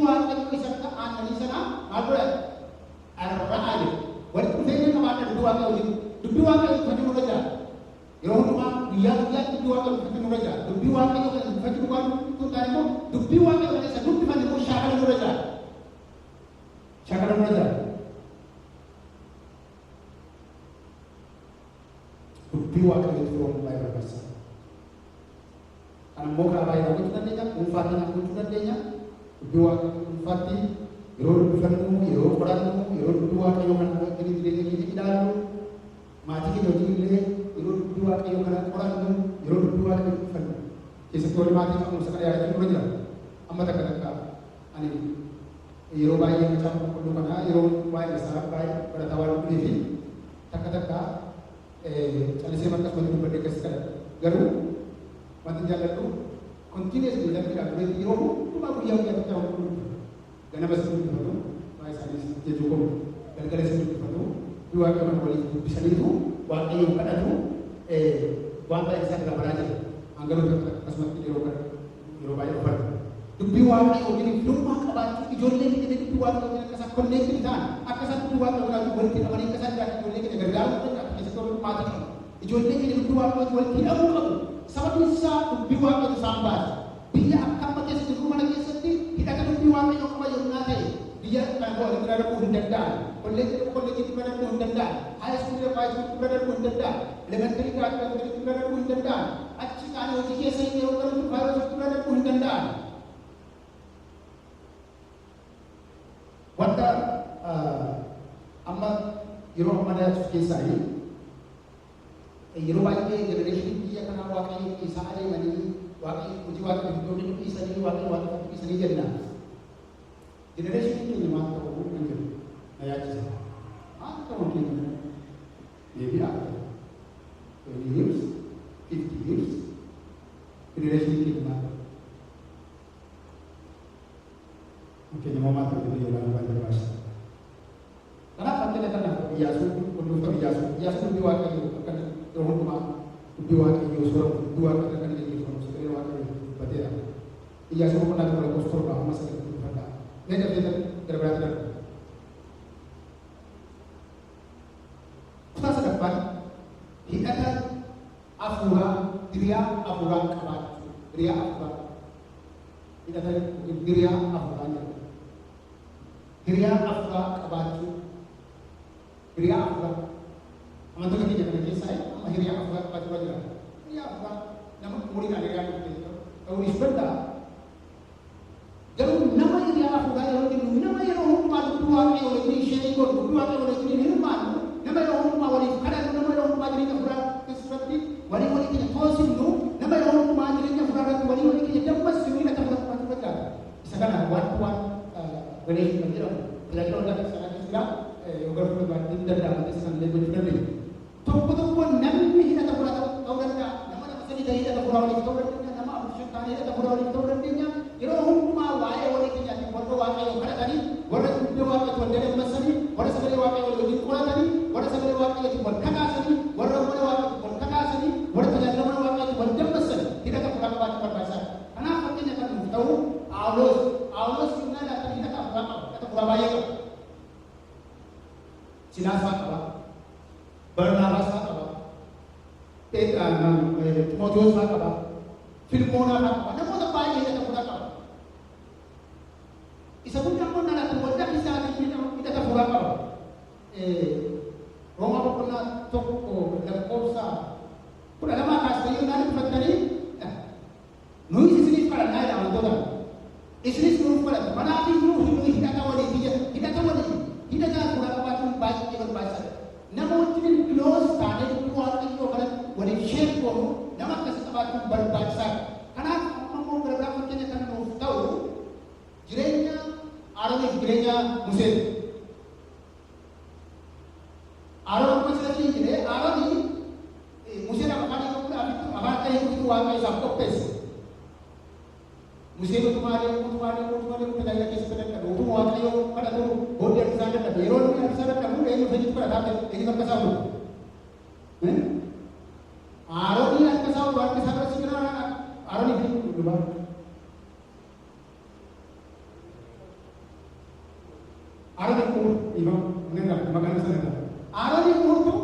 waaqayyo isatti aananii sana maal godhan arra'aa walitti dhufeenya qabaadha dubbii waaqayyo jiru dubbii waaqayyo uffati nurra jira yeroo hundumaa guyyaa guyyaatti dubbii waaqayyo uffati nurra jira dubbii waaqayyo kan uffati dhugaan tuutaan immoo dubbii waaqayyo kan isa dubbifan immoo shaakala nurra jira shaakala nurra jira dubbii waaqayyo yeroo hundumaa barbaachisa kan immoo karaa baay'ee gochuu dandeenya dhuunfaatiin gochuu dandeenya dubbii waaqayyo dhuunfaatti yeroo dubbifannu yeroo qorannu yeroo dubbii waaqayyo kan wajjin jireenya keenya ilaallu maatii keenya wajjin illee yeroo dubbii waaqayyo kana qorannu yeroo dubbii waaqayyo dubbifannu keessatti wali maatii qabuumsa kana yaadachuun dura jira amma takka takka ani yeroo baay'ee macaafa qulqulluu kana yeroo baay'ee isaa baay'ee barataa waan dhufee fi takka takka callisee akkasumatti dubbadde keessa kana garuu wanti jaalladhu kontiineesii lammiidhaan yeroo hundumaa guyyaa guyyaatti ta'u ganama sun dubbifatu waa'ee isaaniis jechuu qabu galgala sun dubbifatu waaqayyo kan waliin dubbisaniitu waaqayyo kadhatu waan baay'ee isaan gabaraa jira hangaloo akkasumatti yeroo baay'ee dhufan dubbii waaqayyo wajjin firummaa qabaachuu ijoollee keenya dubbii waaqayyo wajjin akkasaan konneektii ta'an akkasaan dubbii waaqayyo wajjin walitti hidhamanii akkasaan jiraatan ijoollee keenya gargaaruu danda'an keessatti walitti maatii qabu ijoollee keenya dubbii waaqayyo wajjin walitti hidhamuu qabu sababni isaa dubbii waaqayyo isaan baasa biyya akka amma keessa jiru mana keessatti hidhata dubbii waaqayyo qaba yennaa ta'e biyya kan walitti darbuu hin danda'an kolleejjii bira darbuu hin danda'an haayiskuulii bira darbuu hin danda'an elementarii bira darbuu hin danda'an achi kaanii hojii keessa yeroo galu baay'ee bira darbuu hin danda'an wanta amma yeroo ammaa keessaa yeroo baay'ee genereeshinii biyya kanaa waaqayyo isaa adeemanii waaqayyo hojii waaqayyo hiddoonni dhiisanii waaqayyo dhiisanii jenna. Genereeshinii keenya maal ta'uu kan jiru na yaachisa. Maal ta'uu keenya maybe after 20 years, 50 years, genereeshinii keenya maal ta'u. Keenya maal ta'uu keenya yoo baay'ee barbaachisa. Kanaaf fakkii kana Iyyaasuun qulqulluu Iyyaasuun dubbii waaqayyo akkana yeroo hundumaa dubbii waaqayyo sooratu dubbii waaqayyo kan gaggeeffamu sagalee waaqayyo dubbateera. Iyyaasuun boqonnaa tokko lakkoofsa torba amma sagal dubbifadha. Mee darbee gara biraatti darba. Kutaa sadaffaan hidhata hafuuraa diriyaa hafuuraa qabaachuu diriyaa hafuuraa hidhata diriyaa hafuuraa jedhama. Diriyaa hafuuraa qabaachuu hiriyaa hafuuraa amantoota keenya kana keessaa amma hiriyaa hafuuraa qabaachuu jira. Hiriyaa hafuuraa nama umuriidhaan hiriyaa ta'uunis danda'a. Garuu nama hiriyaa hafuuraa yeroo jennu nama yeroo hundumaa dubbii waaqayyo waliin ishee godhu dubbii waaqayyo waliin hirmaannu nama yeroo hundumaa waliif kadhannu nama yeroo hundumaa jireenya hafuuraa keessatti walii keenya toosifnu nama yeroo hundumaa jireenya hafuuraa irratti walii keenya dammaqsinu hidhata hafuuraa qabaachuu danda'a. Isa kana waan galeessu kan jedhamu tajaajiloota keessaa jira. Yookaan berbaachisu danda'aman isaan leeyyamuu dandeenya. Tokko namni hidhata hafuuraa ta'uu danda'a. Nama sadii ta'ee hidhata hafuuraa waliif ta'uu dandeenya. Nama afur shan ta'ee hidhata hafuuraa waliif ta'uu dandeenya. Yeroo hundumaa waa'ee walii keenyaatti warra waaqayyoo kadhatanii, warra dubbii waaqayyoo wal dabarsanii, warra sagalee waaqayyoo waliin qoratanii, warra sagalee waaqayyootiin wal kakaasanii, warra mana waaqayyootiin wal kakaasanii, warra tajaajila mana waaqayyootiin wal dabarsanii hidhata hafuuraa qabaachuu barbaachisaadha. Kanaaf fakkeenya kan nuuf ta'u Phaawulos yennaa laatan hidhata hafuuraa qaba. Hidhata hafuuraa baay'ee qaba. Silaasaa qaba, Barnaabaasaa qaba, Timootewoosaa qaba, Filmoonaa qaba, namoota baay'ee hidhata hafuuraa qaba. Isa guddaa immoo nalaatan waldaa isaatiin hidhata hafuuraa qaba. Roomaa boqonnaa tokko lakkoofsa 12 kaasanii yoo naan dubbattanii nuyi isiniif kadhannaa jedha amantoota. Isinis nuuf kadhatu. Kanaaf iyyuu hidhata waliif hidhata hafuuraa qabaachuun baay'ee barbaachisaadha. Nama wajjin biloos taanee dubbii waaqayyoo kana waliin sheekkoonu nama akkasii qabaachuun barbaachisaadha. Kanaaf amma immoo gara biraa fakkeenya kan nuuf ta'u jireenya Arooniif jireenya Musee. Aroon akkuma sirrii jedhee Aroonii Museen afaan ta'ee waaqa isaaf qopheesse. Museen utubaalee tajaajila keessatti dadhabe utuma waaqayyoo kadhatu booddee harkisaa dadhabe yeroo inni harkisaa dadhabu eenyu fayyadu kadhataa eenyu harka isaa bulu. Aroonii harka isaa bulu harka isaa biratti jira Aroonii fi dhugubaa. Aroni kur iba nenda magana sana. Aroni kur tu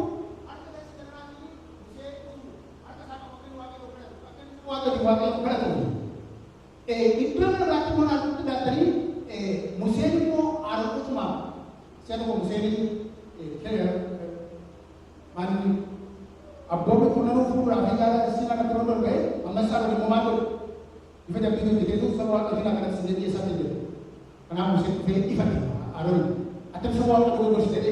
itu adalah lakukan dari musim itu arus cuma siapa musim ini kaya mandi abang itu naruh furu apa yang sila nak terus berbaik amasal di momato itu jadi itu semua kita akan sendiri saja karena musim itu event arus atau semua orang itu bersendiri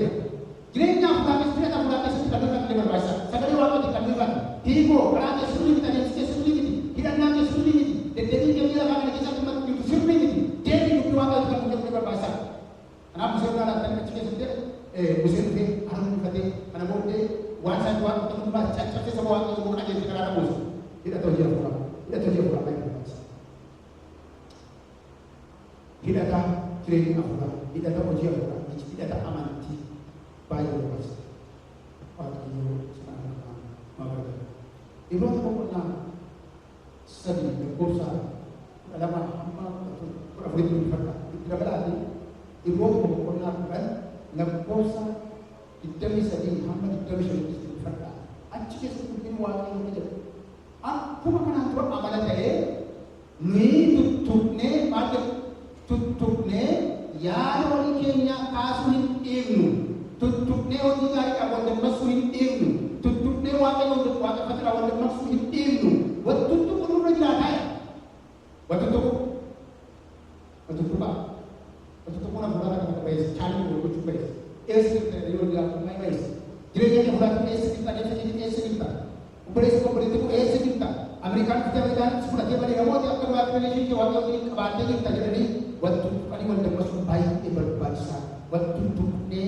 jadi yang kita mesti ada kita kita berbahasa sekali waktu kita bilang tigo kerana sulit kita yang sulit tidak nanti sulit jadi kita akan kita cuma itu sulit jadi itu waktu kita berbahasa karena musim itu ada kecil sendiri musim itu arus kita karena mungkin wanita teman-teman cakap semua orang bukan aja kita ada musuh tidak tahu dia apa yang berbahasa tidak tahu training apa tidak tahu dia apa tidak tahu amanati baik berbahasa waktu itu sekarang maka ibu tu pernah sedih berkosa dalam apa berafrik itu tidak berarti ibu tu pernah kan berkosa tidak bisa dihambat tidak bisa diperlukan anjing seperti waktu itu aku makan antara amalan saya ni tutupne macam tutupne ya orang Kenya kasuhin ilmu tutupne orang yang awak masuhin ilmu tutupne waktu untuk waktu pada awak masuhin ilmu waktu tutup perlu berjalan waktu tutup mana bukan kita bayar cari dulu cukup bayar kita dia dia main bayar jadi yang bukan kita dia kita Boleh kita Amerika kita bilang sebenarnya pada kamu dia akan buat relation ke waktu ini kepada kita jadi waktu kali waktu masuk baik di berbahasa waktu itu ni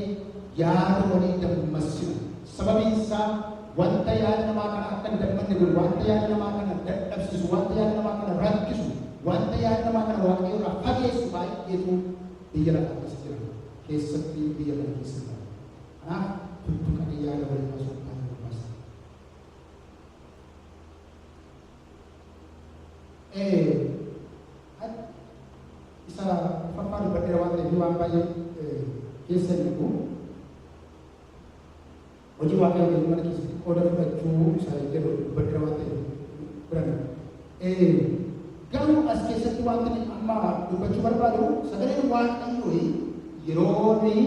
ya orang yang masuk sebab isa wanita yang nama akan dapat dengan wanita yang nama akan dapat sesuatu yang nama akan rakis wanita yang nama akan waktu orang pagi sebaik itu dia akan sejarah seperti dia akan sejarah untuk dia yang boleh masuk isa fafar berdewan di wampai kesen itu oji wakil di mana kisi order baju saya itu berdewan berana galu as kesen itu wanti amma baju baru sagale wan ayoi yeroni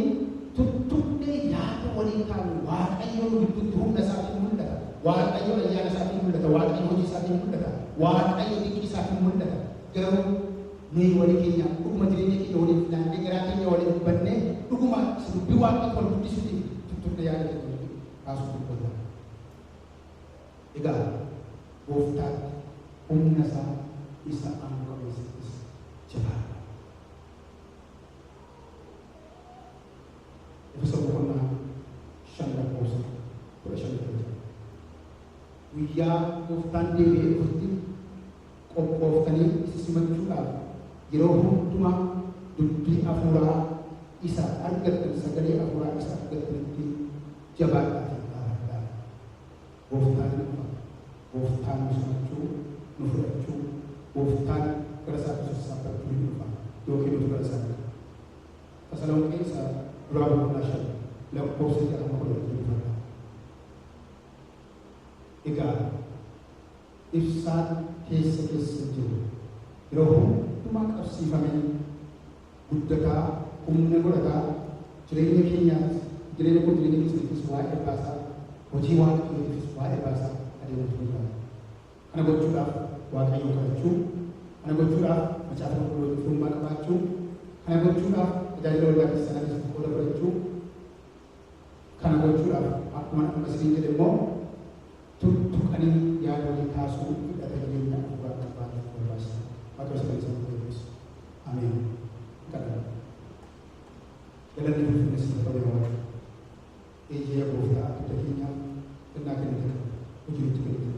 tutup ni ya walikan wan ayoi tutup na sa munda wan ayoi ya sa munda wan ayoi sa munda wan ayoi ki sa munda galu ni wali Kenya ukuma dirinya kita wali dan negara Kenya wali banne ukuma sebuah atau diskusi tutup dia ada kasus itu ega bofta umnasa isa angka is cepat itu semua syanda posa syanda wiya boftan dewe bofti boftani isi juga Yerohum tuma duduk afura isa argat dan segala afura isa argat berhenti jabatan boftan musuh nufracu boftan kerasa susah berpuluh doki itu kerasa pasalnya isa berapa nasional lalu proses yang mau berlaku ega ifsad kes sejuk Yerohum Tuma sifame buddhaka umne godaka jirenya Kenya jirenya ko jirenya ki suwa e basa ojiwa ki suwa e basa ade mutuka ana gochuda wa kayo kachu ana gochuda macam ko rumah kachu ana gochuda jadi lo lagi sana di sekolah kachu kana gochuda akman masih jadi mo tuk ani ya do kasu ada yang tak buat apa berbahasa atau sebagainya. Amin. Kata. Dalam hidup ini seperti orang. Ia berdoa kepadanya kenakan dia, uji itu dia.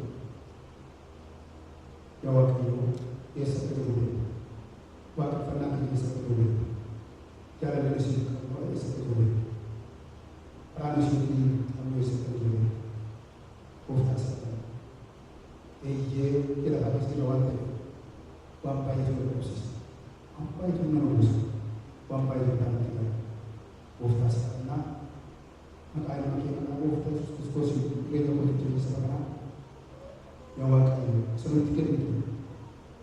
Jawab dia, ia seperti itu. Waktu pernah dia seperti itu. Jalan dari sini kamu ia seperti itu. Peran sini kamu ia seperti itu. Berdoa seperti. Ia tidak habis dilawat. Wampai itu berproses. Apa itu menurut wampai itu tanah jireenya kootti jireenya kanaa yaa Waaqayyo sirriitti kennitu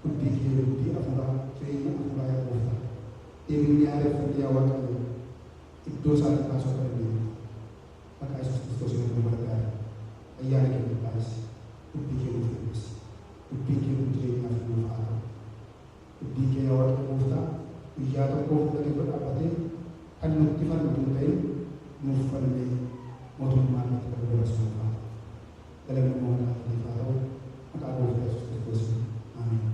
dubbii kee dubbii afuuraa jireenya afuuraa yaa Gooftaa deebiin yaadeffadhe yaa Waaqayyo iddoo isaanii kaasuu akka dandeenyu maqaa Yesuus Kiristoos yoo gargaara ayyaana kee qophaa'es dubbii kee nuuf eebbis dubbii kee nuuf jireenyaaf nuuf haa ta'u dubbii kee yaa Waaqayyo Gooftaa guyyaa tokkoof gadi dhaabbatee kan nutti falmatu hin ta'in nuuf falmee mootummaa nutti dabarsuuf haa ta'u galanni mootummaa haa ta'u maqaa Gooftaa Yesuus Kiristoos. Amen.